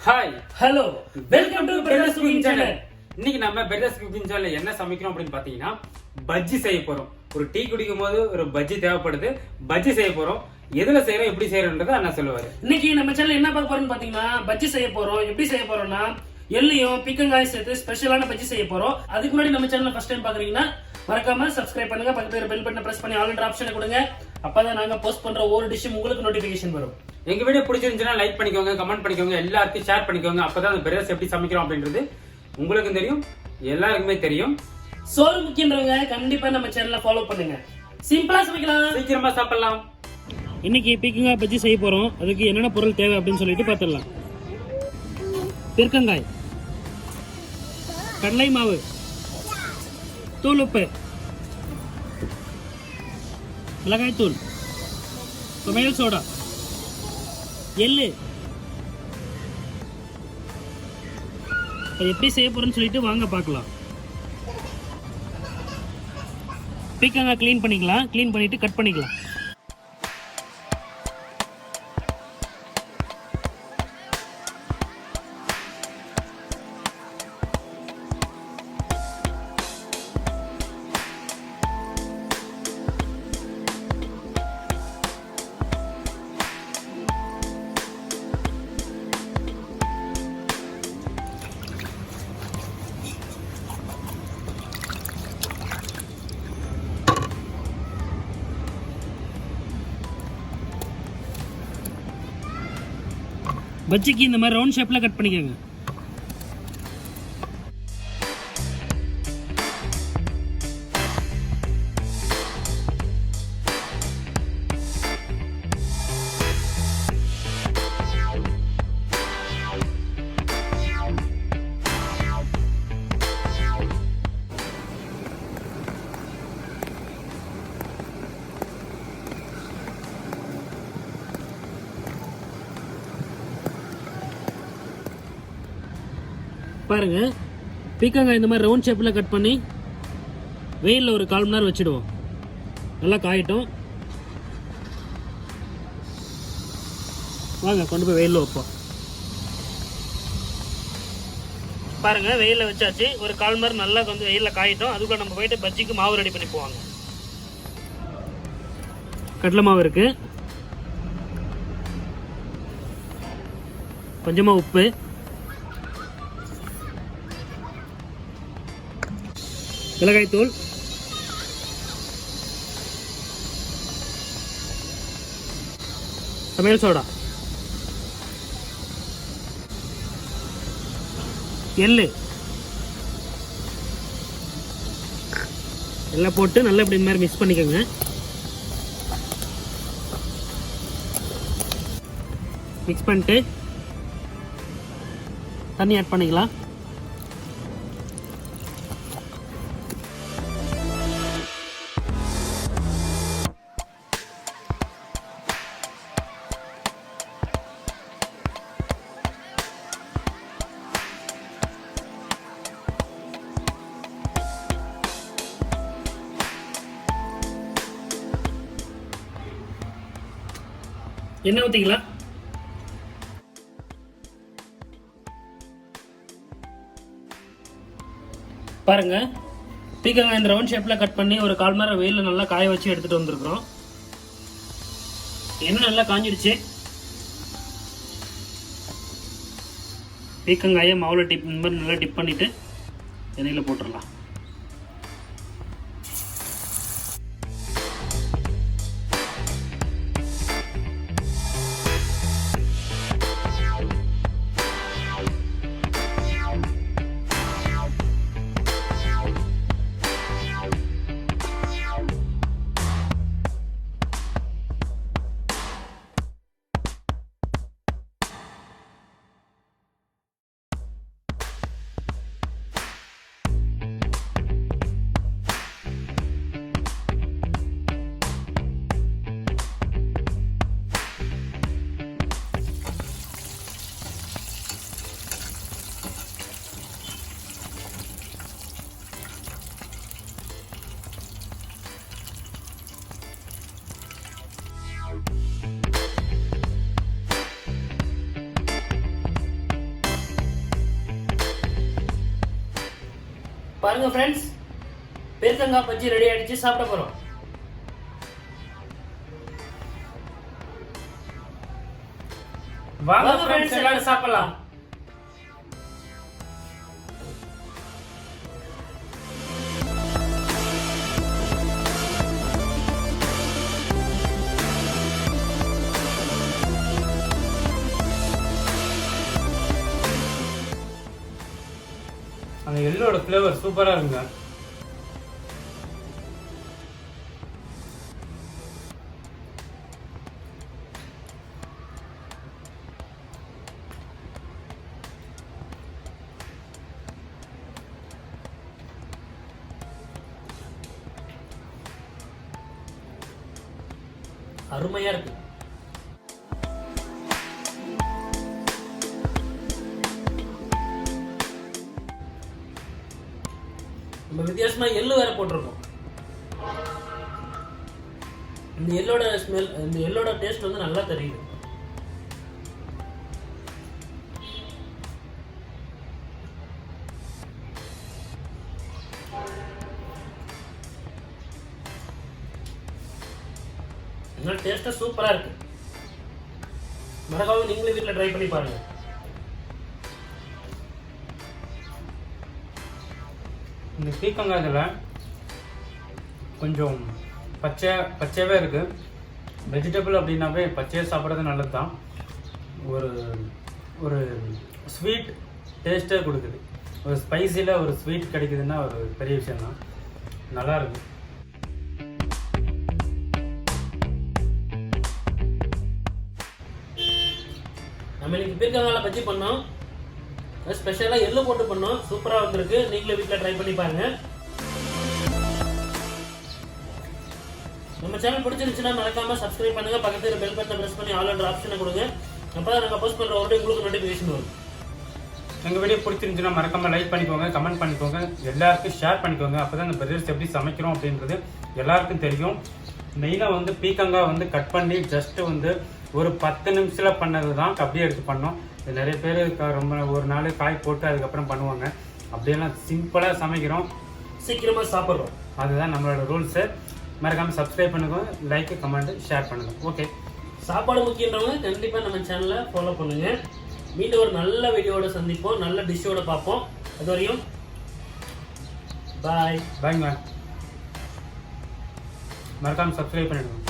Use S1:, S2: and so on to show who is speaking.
S1: Hi
S2: hello welcome to brothers cooking channel.
S1: இன்னைக்கு நம்ம brothers cooking சேனல்ல என்ன சமைக்கிறோம் அப்படின்னு பாத்தீங்கன்னா பஜ்ஜி செய்ய போறோம். ஒரு டீ குடிக்கும் போது ஒரு பஜ்ஜி தேவைப்படுது. பஜ்ஜி செய்ய போறோம். எதுல செய்யறோம், எப்படி செய்யறோம்ன்றதை அண்ணா சொல்லுவாரு.
S2: இன்னைக்கு நம்ம சேனல்ல என்ன பார்க்க போறோம்னு பாத்தீங்கன்னா பஜ்ஜி செய்ய போறோம். எப்படி செய்ய போறோம்னா எள்ளையும் பீக்கங்காய் சேர்த்து ஸ்பெஷலான பஜ்ஜி செய்ய போறோம். அதுக்கு முன்னாடி நம்ம சேனலை ஃபர்ஸ்ட் டைம் பாக்குறீங்கன்னா மறக்காம சப்ஸ்கிரைப் பண்ணுங்க, பக்கத்துல பெல் பட்டனை பிரஸ் பண்ணி ஆல் என்ற ஆப்ஷனை கொடுங்க. அப்பதான் நாங்க போஸ்ட் பண்ற ஒவ்வொரு டிஷ்ஷும் உங்களுக்கு நோட்டிபிகேஷன் வரும்.
S1: எங்க வீடியோ பிடிச்சிருந்துச்சுன்னா லைக் பண்ணிக்கோங்க, கமெண்ட் பண்ணிக்கோங்க, எல்லாருக்கும் ஷேர் பண்ணிக்கோங்க. அப்பதான் அந்த பிரதர்ஸ் எப்படி சமைக்கிறோம் அப்படின்றது உங்களுக்கும் தெரியும், எல்லாருக்குமே தெரியும்.
S2: சோறு முக்கியன்றவங்க கண்டிப்பா நம்ம சேனலை ஃபாலோ பண்ணுங்க. சிம்பிளா சமைக்கலாம்,
S1: சீக்கிரமா சாப்பிடலாம்.
S2: இன்னைக்கு பீக்கங்காய் பஜ்ஜி செய்ய போறோம். அதுக்கு என்னென்ன பொருள் தேவை அப்படின்னு சொல்லிட்டு பார்த்துடலாம். பீர்க்கங்காய், கடலை மாவு, தூள் உப்பு, மிளகாய் தூள், சமையல் சோடா, எள்ளு. எப்படி செய்ய போறோம்னு சொல்லிட்டு வாங்க பார்க்கலாம். பீக்கங்காய் க்ளீன் பண்ணிக்கலாம். க்ளீன் பண்ணிட்டு கட் பண்ணிக்கலாம். பஜ்ஜிக்கு இந்த மாதிரி ரவுண்ட் ஷேப்ல கட் பண்ணிக்கோங்க. பாருங்க, பீக்கங்காய் இந்த மாதிரி ரவுண்ட் ஷேப்பில் கட் பண்ணி வெயிலில் ஒரு 1/4 மணி நேரம் வச்சுடுவோம். நல்லா காயட்டும். வாங்க கொண்டு போய் வெயிலில் வைப்போம். பாருங்க, வெயிலில் வச்சாச்சு. ஒரு 1/4 மணி நேரம் நல்லா வந்து வெயிலில் காயட்டும். அதுக்குள்ள நம்ம போயிட்டு பஜ்ஜிக்கு மாவு ரெடி பண்ணி போவாங்க. கடலை மாவு இருக்கு, கொஞ்சமாக உப்பு, மிளகாய் தூள், சமையல் சோடா, எள்ளு எல்லாம் போட்டு நல்லா இப்படி இந்த மாதிரி மிக்ஸ் பண்ணிக்கோங்க. மிக்ஸ் பண்ணிட்டு தண்ணி ஆட் பண்ணிக்கலாம். எண்ணெய் ஊற்றிக்கலாம். பாருங்க, பீக்கங்காய் இந்த ரவுண்ட் ஷேப்பில் கட் பண்ணி ஒரு 1/4 மணி நேரம் வெயிலில் நல்லா காய வச்சு எடுத்துகிட்டு வந்துருக்குறோம். எண்ணெய் நல்லா காஞ்சிடுச்சு. பீக்கங்காயை மாவில் டிப் இந்த மாதிரி நல்லா டிப் பண்ணிவிட்டு எண்ணெயில் போட்டுடலாம். பாருங்க ஃப்ரெண்ட்ஸ், பீர்க்கங்காய் பஜ்ஜி ரெடி ஆயிடுச்சு, சாப்பிட போறோம்.
S1: வாங்க ஃப்ரெண்ட்ஸ், எல்லாரும் சாப்பிடலாம். அந்த எள்ளோட ஃப்ளேவர் சூப்பரா இருக்குங்க.
S2: அருமையா இருக்கு. நம்ம வித்தியாசமா எள்ளு வேற போட்டிருக்கோம். இந்த எள்ளோட ஸ்மெல், இந்த எள்ளோட டேஸ்ட் வந்து நல்லா தெரியுது. இன்னும் டேஸ்டா சூப்பரா இருக்கு. மறக்காம நீங்களே வீட்டில் ட்ரை பண்ணி பாருங்க.
S1: இந்த பீக்கங்காய்ல கொஞ்சம் பச்சையாகவே இருக்கு. வெஜிடபிள் அப்படின்னாவே பச்சையாக சாப்பிட்றது நல்லது தான். ஒரு ஒரு ஸ்வீட் டேஸ்ட்டே கொடுக்குது. ஒரு ஸ்பைசியில் ஒரு ஸ்வீட் கிடைக்குதுன்னா ஒரு பெரிய விஷயம் தான். நல்லா இருக்கு.
S2: நம்ம இன்னைக்கு பீர்க்கங்காயில பஜ்ஜி பண்ணோம். ஸ்பெஷலாக எள்ளு போட்டு பண்ணோம். சூப்பராக வந்திருக்கு. நீங்களே வீட்டில் ட்ரை பண்ணி பாருங்க. நம்ம சேனல் பிடிச்சிருந்துச்சுன்னா மறக்காம சப்ஸ்கிரைப் பண்ணுங்க. பக்கத்துல பெல் பட்டனை பிரஸ் பண்ணி ஆல் என்ற ஆப்ஷனை கொடுங்க. அப்பதான் நாங்கள் போஸ்ட் பண்ற உடனே உங்களுக்கு நோட்டிஃபிகேஷன் வரும்.
S1: எங்கள் வீடியோ பிடிச்சிருந்துச்சுன்னா மறக்காம லைக் பண்ணிக்கோங்க, கமெண்ட் பண்ணிக்கோங்க, எல்லாருக்கும் ஷேர் பண்ணிக்கோங்க. அப்பதான் இந்த பிரதர்ஸ் எப்படி சமைக்கிறோம் அப்படின்றது எல்லாருக்கும் தெரியும். மெயினாக வந்து பீக்கங்காய் வந்து கட் பண்ணி ஜஸ்ட் வந்து ஒரு 10 நிமிஷத்தில் பண்ணது தான் அப்படியே எடுத்து பண்ணோம். நிறைய பேர் ரொம்ப ஒரு நாள் காய் போட்டு அதுக்கப்புறம் பண்ணுவாங்க. அப்படியெல்லாம் சிம்பிளாக சமைக்கிறோம்,
S2: சீக்கிரமா சாப்பிட்றோம்.
S1: அதுதான் நம்மளோட ரூல்ஸு. மறக்காமல் சப்ஸ்கிரைப் பண்ணுங்க, லைக் கமெண்ட் ஷேர் பண்ணுங்க. ஓகே,
S2: சாப்பாடு முக்கியன்றவங்க கண்டிப்பாக நம்ம சேனலை ஃபாலோ பண்ணுங்க. மீண்டும் ஒரு நல்ல வீடியோட சந்திப்போம், நல்ல டிஷ்ஷோட பார்ப்போம். அது வரையும் பாய்.
S1: பாய்ங்க. மறக்காமல் சப்ஸ்கிரைப் பண்ணிடுங்க.